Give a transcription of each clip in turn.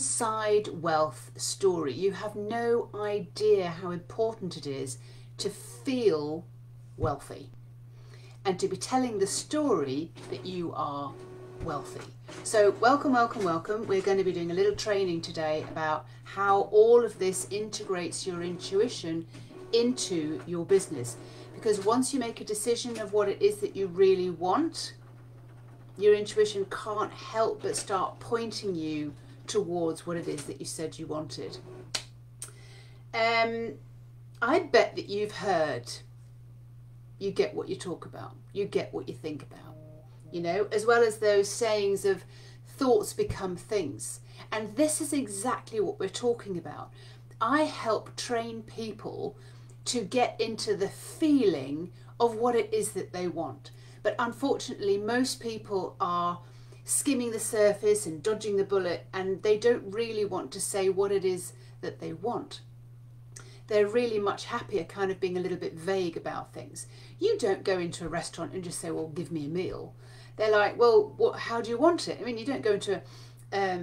Inside wealth story. You have no idea how important it is to feel wealthy and to be telling the story that you are wealthy. So welcome. We're going to be doing a little training today about how all of this integrates your intuition into your business, because once you make a decision of what it is that you really want, your intuition can't help but start pointing you towards what it is that you said you wanted. I bet that you've heard, you get what you talk about, you get what you think about, you know, as well as those sayings of thoughts become things. And this is exactly what we're talking about. I help train people to get into the feeling of what it is that they want. But unfortunately, most people are skimming the surface and dodging the bullet, and they don't really want to say what it is that they want. They're really much happier kind of being a little bit vague about things. You don't go into a restaurant and just say, well, give me a meal. They're like, well, how do you want it? I mean, you don't go into a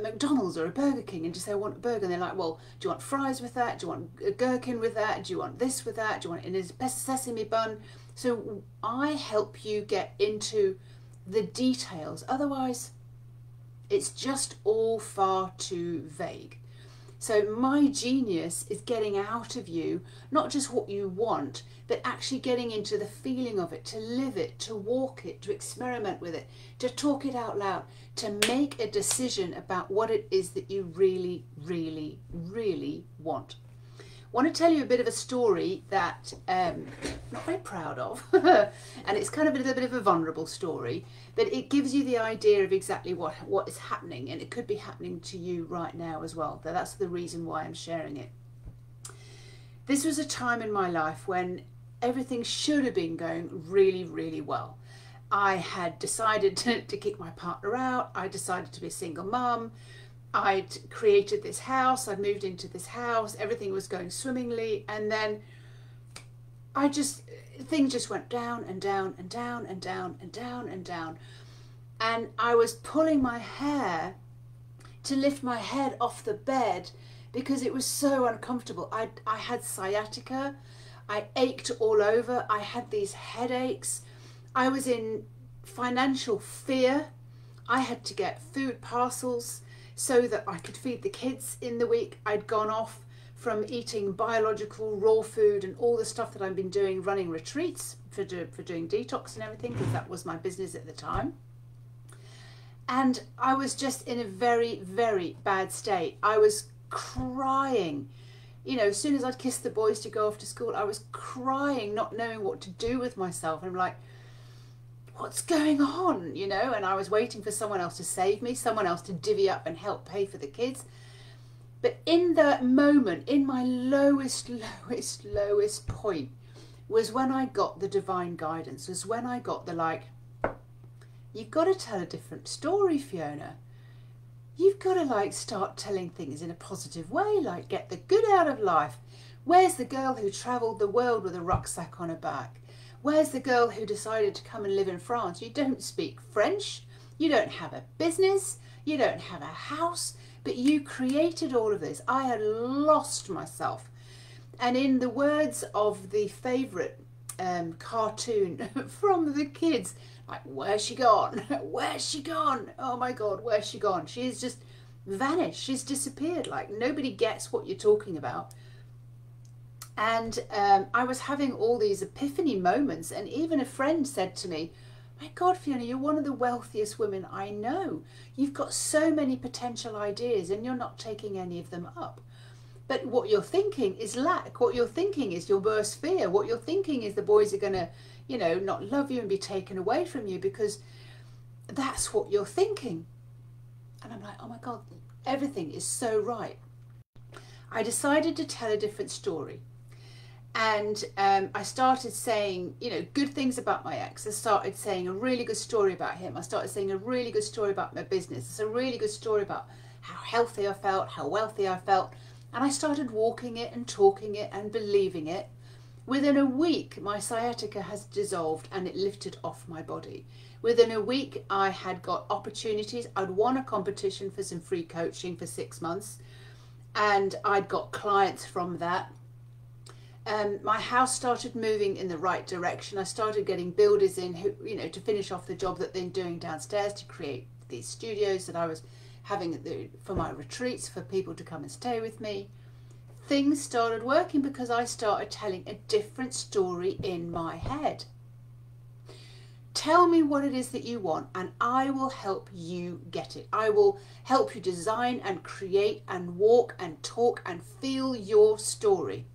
McDonald's or a Burger King and just say, I want a burger. And they're like, well, do you want fries with that? Do you want a gherkin with that? Do you want this with that? Do you want it in a sesame bun? So I help you get into the details. Otherwise, it's just all far too vague. So my genius is getting out of you not just what you want, but actually getting into the feeling of it, to live it, to walk it, to experiment with it, to talk it out loud, to make a decision about what it is that you really, really, really want. I want to tell you a bit of a story that I'm not very proud of, and it's kind of a little bit of a vulnerable story, but it gives you the idea of exactly what is happening, and it could be happening to you right now as well. That's the reason why I'm sharing it. This was a time in my life when everything should have been going really, really well. I had decided to kick my partner out. I decided to be a single mum. I'd created this house, I'd moved into this house, everything was going swimmingly, and then things just went down and down and down and down and down and down. And I was pulling my hair to lift my head off the bed because it was so uncomfortable. I had sciatica, I ached all over, I had these headaches, I was in financial fear, I had to get food parcels so that I could feed the kids in the week. I'd gone off from eating biological raw food and all the stuff that I've been doing, running retreats for doing detox and everything, because that was my business at the time. And I was just in a very, very bad state. I was crying. You know, as soon as I'd kissed the boys to go off to school, I was crying, not knowing what to do with myself. And I'm like, what's going on, you know? And I was waiting for someone else to save me, someone else to divvy up and help pay for the kids. But in that moment, in my lowest point, was when I got the divine guidance, was when I got the like, you've got to tell a different story, Fiona. You've got to like start telling things in a positive way, like get the good out of life. Where's the girl who travelled the world with a rucksack on her back? Where's the girl who decided to come and live in France? You don't speak French, you don't have a business, you don't have a house, but you created all of this. I had lost myself. And in the words of the favourite cartoon from the kids, like, where's she gone? Where's she gone? Oh my God, where's she gone? She's just vanished, she's disappeared, like nobody gets what you're talking about. And I was having all these epiphany moments, and even a friend said to me, my God, Fiona, you're one of the wealthiest women I know. You've got so many potential ideas and you're not taking any of them up. But what you're thinking is lack. What you're thinking is your worst fear. What you're thinking is the boys are going to, you know, not love you and be taken away from you, because that's what you're thinking. And I'm like, oh my God, everything is so right. I decided to tell a different story. And I started saying, you know, good things about my ex. I started saying a really good story about him. I started saying a really good story about my business. It's a really good story about how healthy I felt, how wealthy I felt. And I started walking it and talking it and believing it. Within a week, my sciatica has dissolved and it lifted off my body. Within a week, I had got opportunities. I'd won a competition for some free coaching for 6 months, and I'd got clients from that. My house started moving in the right direction. I started getting builders in who, you know, to finish off the job that they're doing downstairs to create these studios that I was having for my retreats, for people to come and stay with me. Things started working because I started telling a different story in my head. Tell me what it is that you want and I will help you get it. I will help you design and create and walk and talk and feel your story.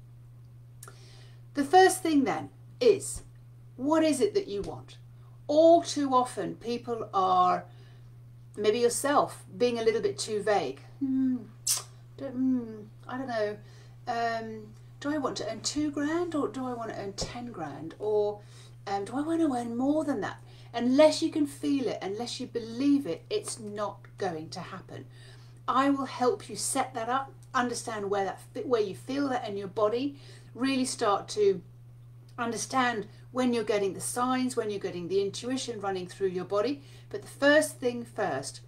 The first thing then is, what is it that you want? All too often people are, maybe yourself, being a little bit too vague. I don't know. Do I want to earn 2 grand or do I want to earn 10 grand? Or do I want to earn more than that? Unless you can feel it, unless you believe it, it's not going to happen. I will help you set that up, understand where you feel that in your body, really start to understand when you're getting the signs, when you're getting the intuition running through your body. But the first thing first,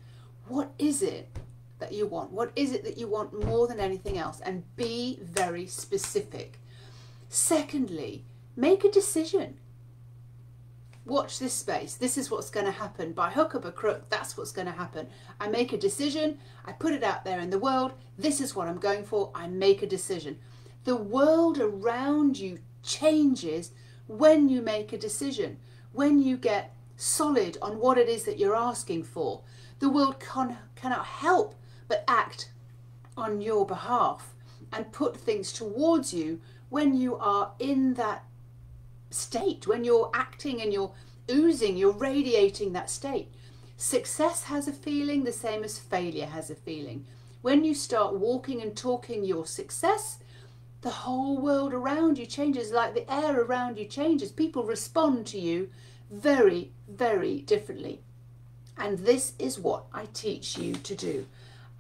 what is it that you want? What is it that you want more than anything else? And be very specific. Secondly, make a decision. Watch this space. This is what's going to happen. By hook or by crook, that's what's going to happen. I make a decision. I put it out there in the world. This is what I'm going for. I make a decision. The world around you changes when you make a decision, when you get solid on what it is that you're asking for. The world cannot help but act on your behalf and put things towards you when you are in that state, when you're acting and you're oozing, you're radiating that state. Success has a feeling the same as failure has a feeling. When you start walking and talking your success, the whole world around you changes, like the air around you changes. People respond to you very, very differently. And this is what I teach you to do.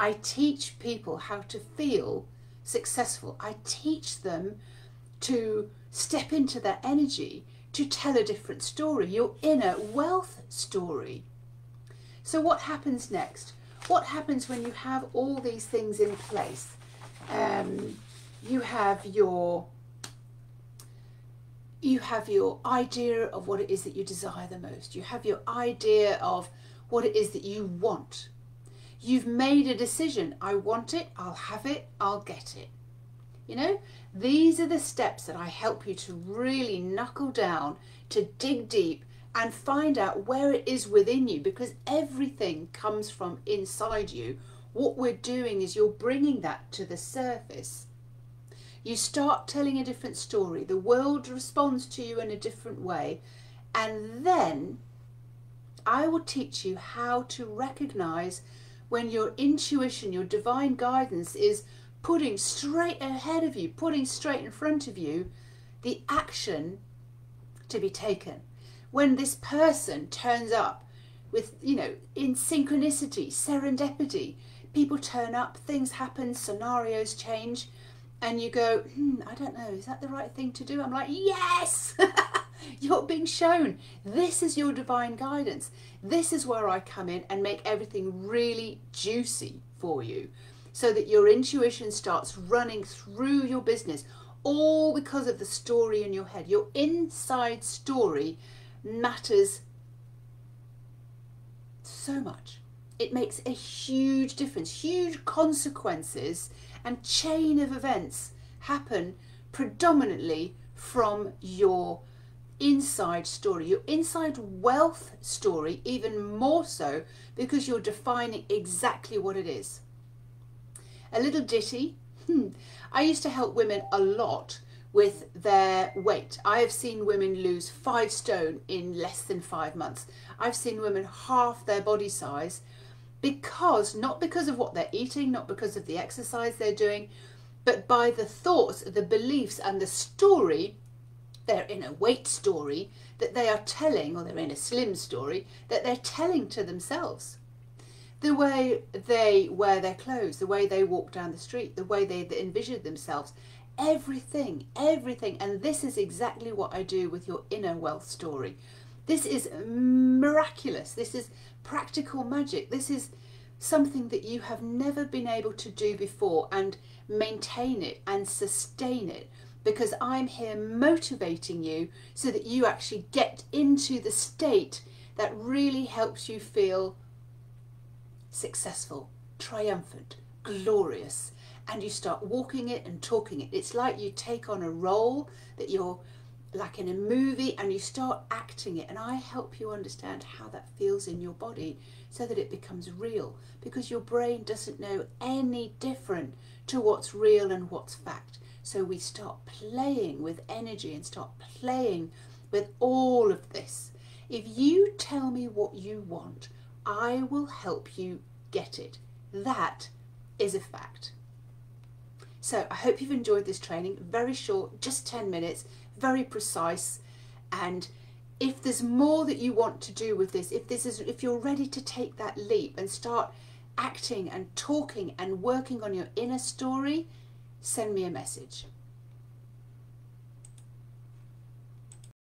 I teach people how to feel successful. I teach them to step into their energy, to tell a different story, your inner wealth story. So what happens next? What happens when you have all these things in place? You have your idea of what it is that you desire the most. You have your idea of what it is that you want. You've made a decision. I want it, I'll have it, I'll get it. You know, these are the steps that I help you to really knuckle down, to dig deep and find out where it is within you, because everything comes from inside you. What we're doing is you're bringing that to the surface. You start telling a different story. The world responds to you in a different way. And then I will teach you how to recognize when your intuition, your divine guidance is putting straight ahead of you, putting straight in front of you, the action to be taken. When this person turns up with, you know, in synchronicity, serendipity, people turn up, things happen, scenarios change, and you go, I don't know, is that the right thing to do? I'm like, yes! You're being shown. This is your divine guidance. This is where I come in and make everything really juicy for you, so that your intuition starts running through your business, all because of the story in your head. Your inside story matters so much. It makes a huge difference. Huge consequences and chain of events happen predominantly from your inside story, your inside wealth story, even more so because you're defining exactly what it is. A little ditty. I used to help women a lot with their weight. I have seen women lose 5 stone in less than 5 months. I've seen women half their body size because, not because of what they're eating, not because of the exercise they're doing, but by the thoughts, the beliefs and the story, their inner weight story that they are telling, or their inner slim story that they're telling to themselves. The way they wear their clothes, the way they walk down the street, the way they envision themselves, everything, everything. And this is exactly what I do with your inner wealth story. This is miraculous. This is practical magic. This is something that you have never been able to do before, and maintain it and sustain it, because I'm here motivating you so that you actually get into the state that really helps you feel successful, triumphant, glorious, and you start walking it and talking it. It's like you take on a role that you're like in a movie and you start acting it, and I help you understand how that feels in your body so that it becomes real, because your brain doesn't know any different to what's real and what's fact. So we start playing with energy and start playing with all of this. If you tell me what you want, I will help you get it. That is a fact. So I hope you've enjoyed this training. Very short, just 10 minutes, very precise. And if there's more that you want to do with this, if you're ready to take that leap and start acting and talking and working on your inner story, send me a message.